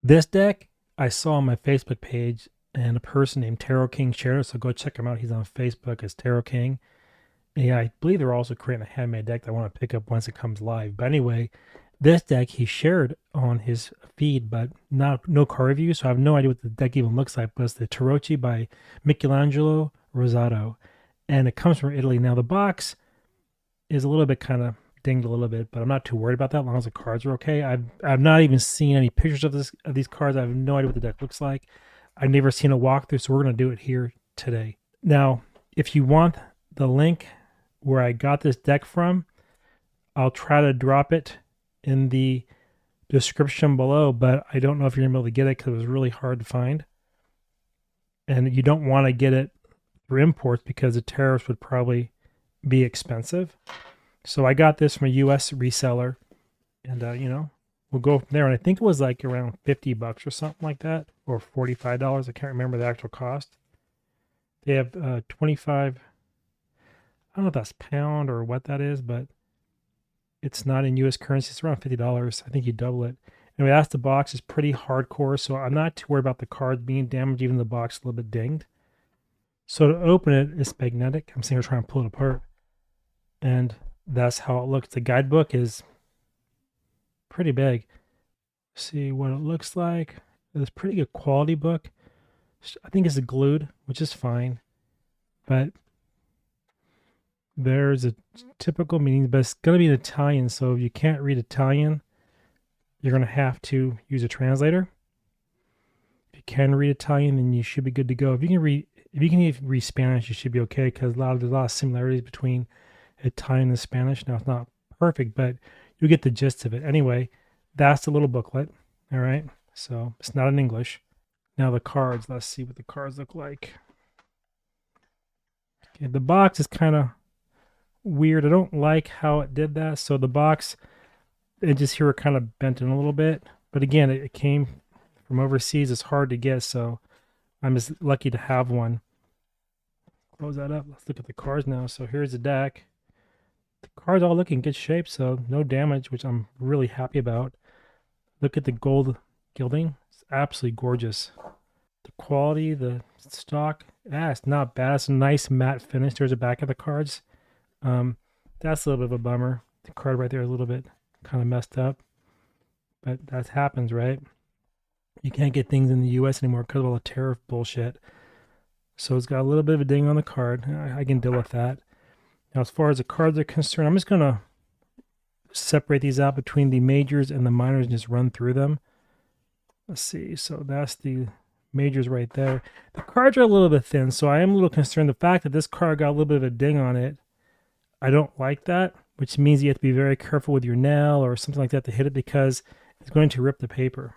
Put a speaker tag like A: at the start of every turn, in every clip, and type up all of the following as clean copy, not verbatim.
A: This deck I saw on my Facebook page, and a person named Tarot King shared it, so go check him out. He's on Facebook as Tarot King. And yeah, I believe they're also creating a handmade deck that I want to pick up once it comes live. But anyway, this deck he shared on his feed, but not no card review, so I have no idea what the deck even looks like. But it's the Tarocchi by Michelangelo Rossato, and it comes from Italy. Now the box is a little bit kind of dinged a little bit, but I'm not too worried about that as long as the cards are okay. I've not even seen any pictures of these cards. I have no idea what the deck looks like. I've never seen a walkthrough, so we're gonna do it here today. Now, if you want the link where I got this deck from, I'll try to drop it in the description below, but I don't know if you're gonna be able to get it because it was really hard to find. And you don't want to get it through imports because the tariffs would probably be expensive. So I got this from a US reseller, and we'll go from there. And I think it was like around $50 or something like that, or $45. I can't remember the actual cost. They have 25. I don't know if that's pound or what that is, but it's not in US currency. It's around $50. I think you double it. Anyway, that's the box. It's pretty hardcore, so I'm not too worried about the cards being damaged, even the box a little bit dinged. So to open it, it's magnetic. I'm sitting here trying to pull it apart. And that's how it looks. The guidebook is pretty big. See what it looks like. It's a pretty good quality book. I think it's glued, which is fine. But there's a typical meaning, but it's going to be in Italian. So if you can't read Italian, you're going to have to use a translator. If you can read Italian, then you should be good to go. If you can even read Spanish, you should be okay because there's a lot of similarities between Italian and Spanish. Now it's not perfect, but you get the gist of it. Anyway, that's the little booklet. All right. So it's not in English. Now the cards, let's see what the cards look like. Okay, the box is kind of weird. I don't like how it did that. So the box, it just here kind of bent in a little bit. But again, it came from overseas. It's hard to get, so I'm just lucky to have one. Close that up. Let's look at the cards now. So here's the deck. The cards all look in good shape, so no damage, which I'm really happy about. Look at the gold gilding. It's absolutely gorgeous. The quality, the stock, it's not bad. It's a nice matte finish. There's the back of the cards. That's a little bit of a bummer. The card right there is a little bit kind of messed up, but that happens, right? You can't get things in the US anymore because of all the tariff bullshit. So it's got a little bit of a ding on the card. I can deal with that. Now, as far as the cards are concerned, I'm just going to separate these out between the majors and the minors and just run through them. Let's see. So that's the majors right there. The cards are a little bit thin, so I am a little concerned. The fact that this card got a little bit of a ding on it, I don't like that, which means you have to be very careful with your nail or something like that to hit it because it's going to rip the paper.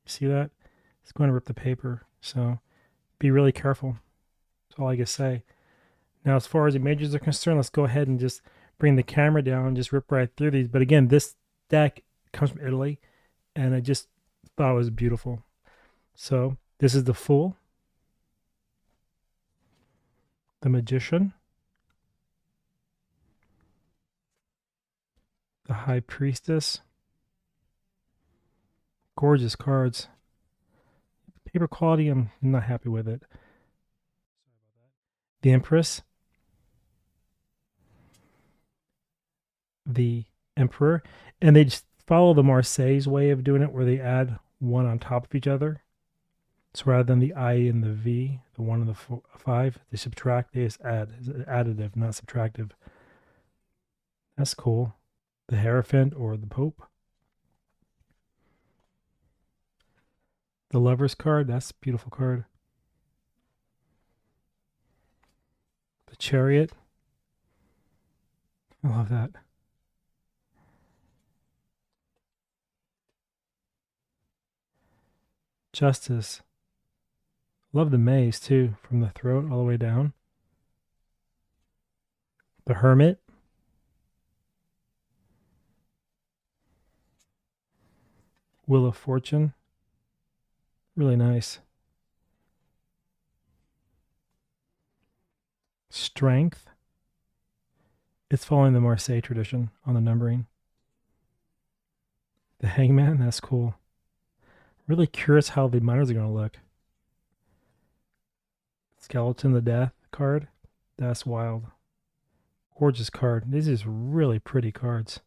A: See that? It's going to rip the paper. So be really careful. That's all I can say. Now, as far as the majors are concerned, let's go ahead and just bring the camera down and just rip right through these. But again, this deck comes from Italy, and I just thought it was beautiful. So this is the Fool, the Magician, the High Priestess. Gorgeous cards. Paper quality, I'm not happy with it. The Empress, the Emperor, and they just follow the Marseille's way of doing it where they add one on top of each other. So rather than the I and the V, the 1 and the 5, they subtract, they just add. It's additive, not subtractive. That's cool. The Hierophant or the Pope. The Lover's card, that's a beautiful card. The Chariot. I love that. Justice. Love the maze too, from the throat all the way down. The Hermit. Wheel of Fortune. Really nice. Strength. It's following the Marseille tradition on the numbering. The Hangman, that's cool. Really curious how the minors are going to look. Skeleton the Death card. That's wild. Gorgeous card. These are really pretty cards.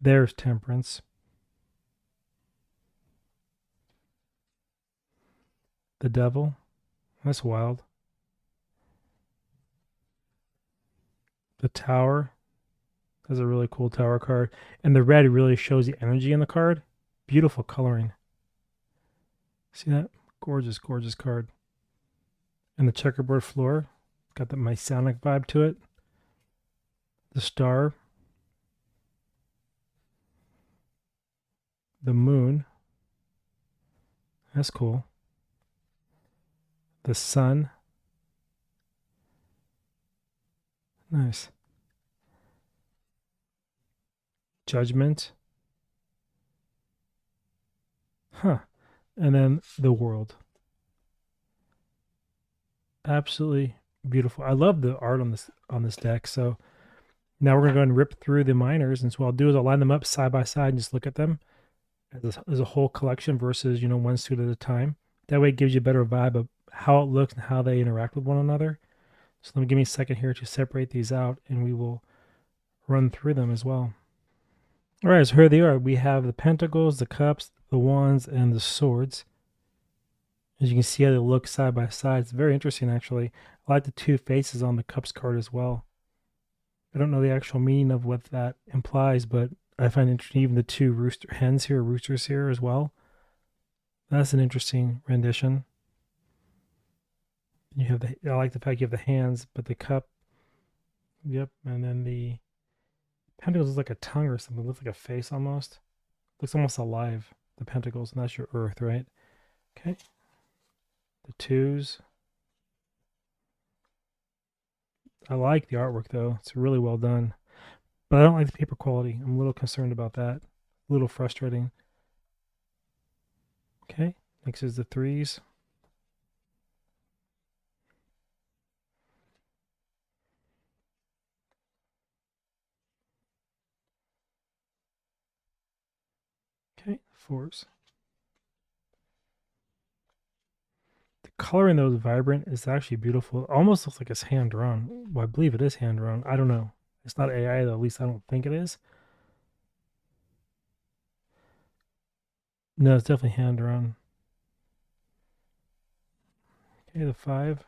A: There's Temperance. The Devil. That's wild. The Tower. That's a really cool Tower card. And the red really shows the energy in the card. Beautiful coloring. See that? Gorgeous, gorgeous card. And the checkerboard floor. Got that Masonic vibe to it. The Star. The Moon. That's cool. The Sun. Nice. Judgment. Huh. And then the World. Absolutely beautiful. I love the art on this deck. So now we're gonna go and rip through the minors, and so what I'll do is I'll line them up side by side and just look at them as a whole collection versus one suit at a time. That way, it gives you a better vibe of how it looks and how they interact with one another. So let me give me a second here to separate these out, and we will run through them as well. All right, so here they are. We have the pentacles, the cups, the wands, and the swords. As you can see how they look side by side. It's very interesting, actually. I like the two faces on the cups card as well. I don't know the actual meaning of what that implies, but I find interesting even the two roosters here as well. That's an interesting rendition. You have I like the fact you have the hands, but the cup, yep, and then the pentacles is like a tongue or something. It looks like a face almost. Looks almost alive. The pentacles, and that's your earth, right? Okay. The twos. I like the artwork though. It's really well done. But I don't like the paper quality. I'm a little concerned about that. A little frustrating. Okay. Next is the threes. Okay. Fours. The coloring though is vibrant. It's actually beautiful. It almost looks like it's hand drawn. Well, I believe it is hand drawn. I don't know. It's not AI though. At least I don't think it is. No, it's definitely hand drawn. Okay, the five.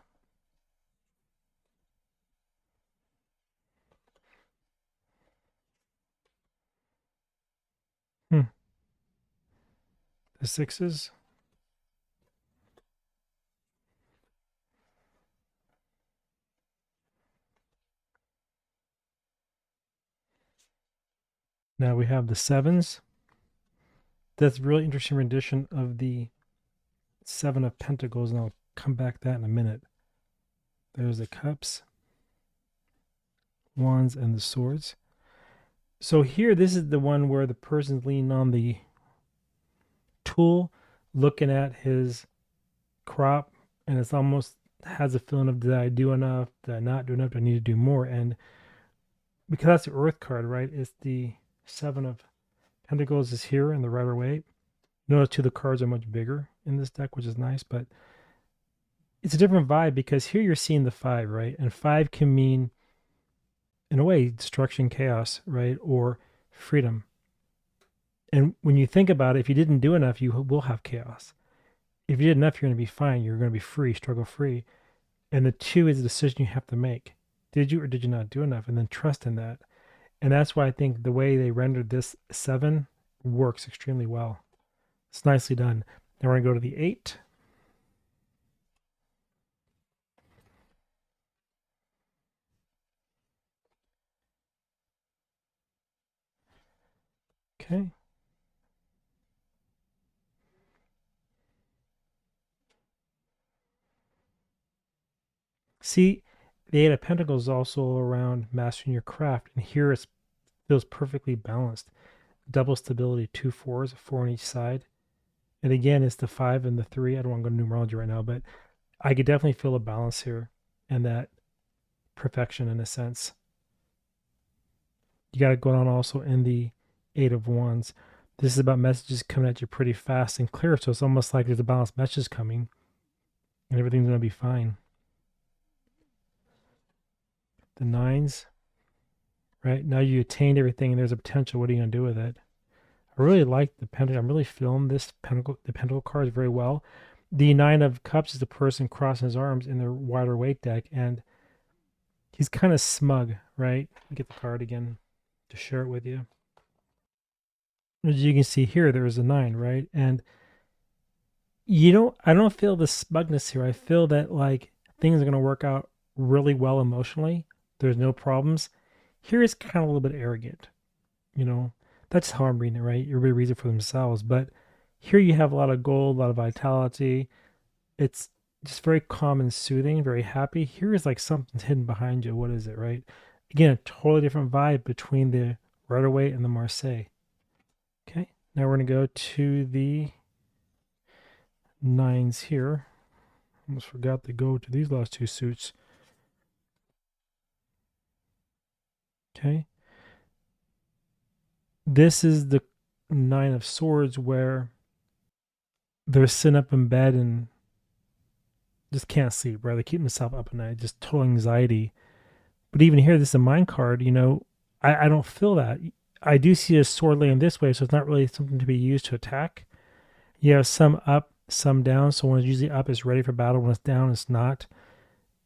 A: Hmm. The sixes. Now we have the sevens. That's a really interesting rendition of the Seven of Pentacles, and I'll come back to that in a minute. There's the cups, wands, and the swords. So here, this is the one where the person's leaning on the tool, looking at his crop, and it's almost has a feeling of, did I do enough? Did I not do enough? Do I need to do more? And because that's the Earth card, right? It's the Seven of Pentacles is here in the Rider-Waite. Notice too, the cards are much bigger in this deck, which is nice, but it's a different vibe because here you're seeing the five, right? And five can mean, in a way, destruction, chaos, right? Or freedom. And when you think about it, if you didn't do enough, you will have chaos. If you did enough, you're going to be fine. You're going to be free, struggle free. And the two is a decision you have to make. Did you or did you not do enough? And then trust in that. And that's why I think the way they rendered this seven works extremely well. It's nicely done. Now we're going to go to the eight. Okay. See, the Eight of Pentacles is also around mastering your craft, and here it feels perfectly balanced. Double stability, two fours, four on each side. And again, it's the five and the three. I don't want to go to numerology right now, but I could definitely feel a balance here and that perfection in a sense. You got it going on also in the Eight of Wands. This is about messages coming at you pretty fast and clear, so it's almost like there's a balanced message coming, and everything's going to be fine. The Nines, right? Now you attained everything, and there's a potential. What are you going to do with it? I really like the Pentacle. I'm really feeling the Pentacle cards very well. The Nine of Cups is the person crossing his arms in the wider weight deck, and he's kind of smug, right? Get the card again to share it with you. As you can see here, there is a 9, right? And I don't feel the smugness here. I feel that like things are going to work out really well emotionally. There's no problems. Here is kind of a little bit arrogant, That's how I'm reading it, right? Everybody reads it for themselves. But here you have a lot of gold, a lot of vitality. It's just very calm and soothing, very happy. Here is like something's hidden behind you. What is it, right? Again, a totally different vibe between the Rider-Waite and the Marseille. Okay, now we're going to go to the 9s here. Almost forgot to go to these last two suits. Okay. This is the 9 of Swords where they're sitting up in bed and just can't sleep, right? They keep themselves up at night, just total anxiety. But even here, this is a mind card, I don't feel that. I do see a sword laying this way, so it's not really something to be used to attack. You have some up, some down. So when it's usually up, it's ready for battle. When it's down, it's not.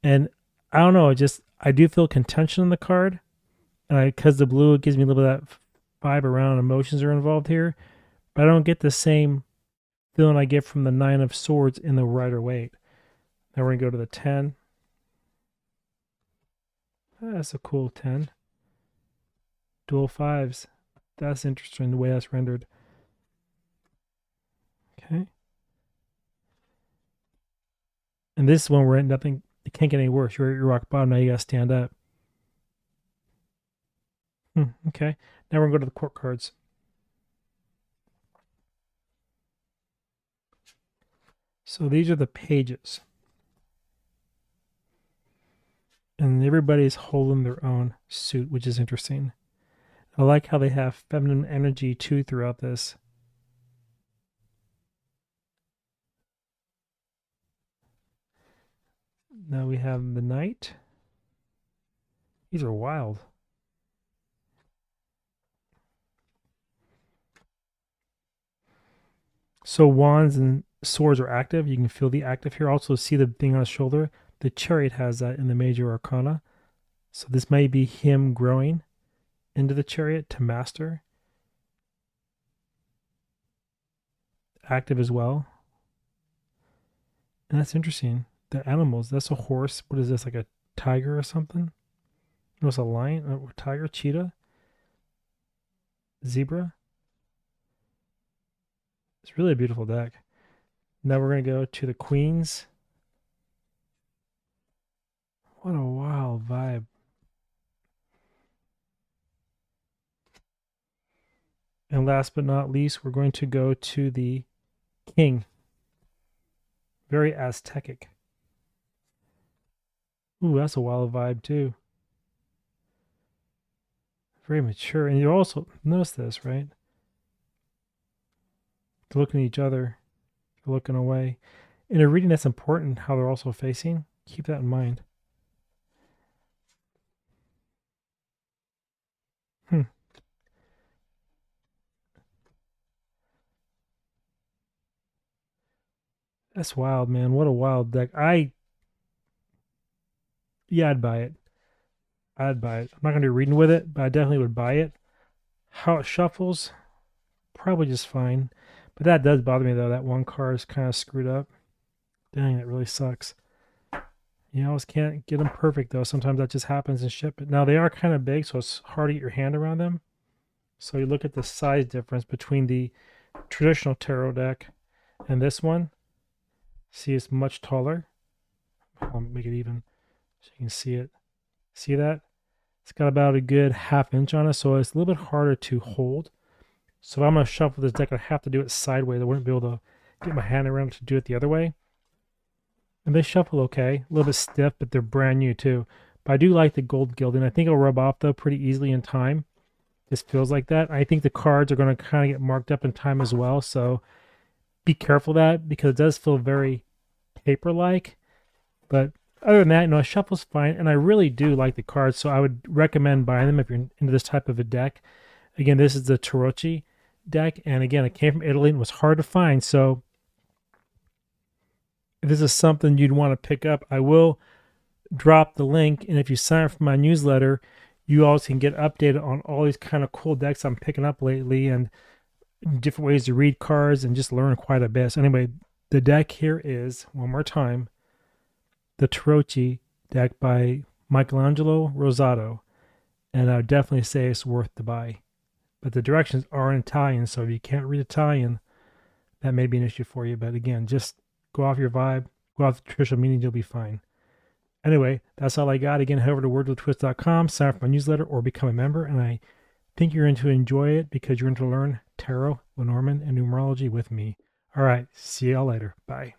A: And I don't know, I do feel contention in the card. And because the blue, it gives me a little bit of that vibe around emotions are involved here. But I don't get the same feeling I get from the 9 of Swords in the Rider-Waite. Now we're going to go to the 10. That's a cool 10. Dual 5s. That's interesting, the way that's rendered. Okay. And this is one where nothing, it can't get any worse. You're at your rock bottom, now you got to stand up. Okay. Now we're going to go to the court cards. So these are the pages. And everybody's holding their own suit, which is interesting. I like how they have feminine energy too throughout this. Now we have the Knight. These are wild. So wands and swords are active. You can feel the active here. Also see the thing on his shoulder. The Chariot has that in the major arcana. So this may be him growing into the Chariot to master. Active as well. And that's interesting. The animals, that's a horse. What is this, like a tiger or something? No, it's a lion, a tiger, cheetah, zebra. It's really a beautiful deck. Now we're going to go to the queens. What a wild vibe. And last but not least, we're going to go to the king. Very Aztecic. Ooh, that's a wild vibe too. Very mature. And you also notice this, right? They're looking at each other. They're looking away. In a reading that's important, how they're also facing. Keep that in mind. That's wild, man. What a wild deck. Yeah, I'd buy it. I'd buy it. I'm not going to be reading with it, but I definitely would buy it. How it shuffles, probably just fine. But that does bother me, though. That one card is kind of screwed up. Dang, that really sucks. You always can't get them perfect, though. Sometimes that just happens in ship. But now they are kind of big, so it's hard to get your hand around them. So you look at the size difference between the traditional tarot deck and this one. See, it's much taller. I'll make it even so you can see it. See that? It's got about a good ½ inch on it, so it's a little bit harder to hold. So if I'm going to shuffle this deck, I have to do it sideways. I wouldn't be able to get my hand around to do it the other way. And they shuffle okay. A little bit stiff, but they're brand new too. But I do like the gold gilding. I think it'll rub off, though, pretty easily in time. Just feels like that. I think the cards are going to kind of get marked up in time as well. So be careful of that because it does feel very paper-like. But other than that, a shuffle's fine. And I really do like the cards. So I would recommend buying them if you're into this type of a deck. Again, this is the Tarocchi deck. And again, it came from Italy and was hard to find. So if this is something you'd want to pick up, I will drop the link. And if you sign up for my newsletter, you also can get updated on all these kind of cool decks I'm picking up lately and different ways to read cards and just learn quite a bit. So anyway, the deck here is, one more time, the Tarocchi deck by Michelangelo Rossato. And I would definitely say it's worth the buy. But the directions are in Italian, so if you can't read Italian, that may be an issue for you. But again, just go off your vibe, go off the traditional meaning, you'll be fine. Anyway, that's all I got. Again, head over to wordwithtwist.com, sign up for my newsletter, or become a member. And I think you're going to enjoy it because you're going to learn tarot, Lenormand, and numerology with me. All right, see y'all later. Bye.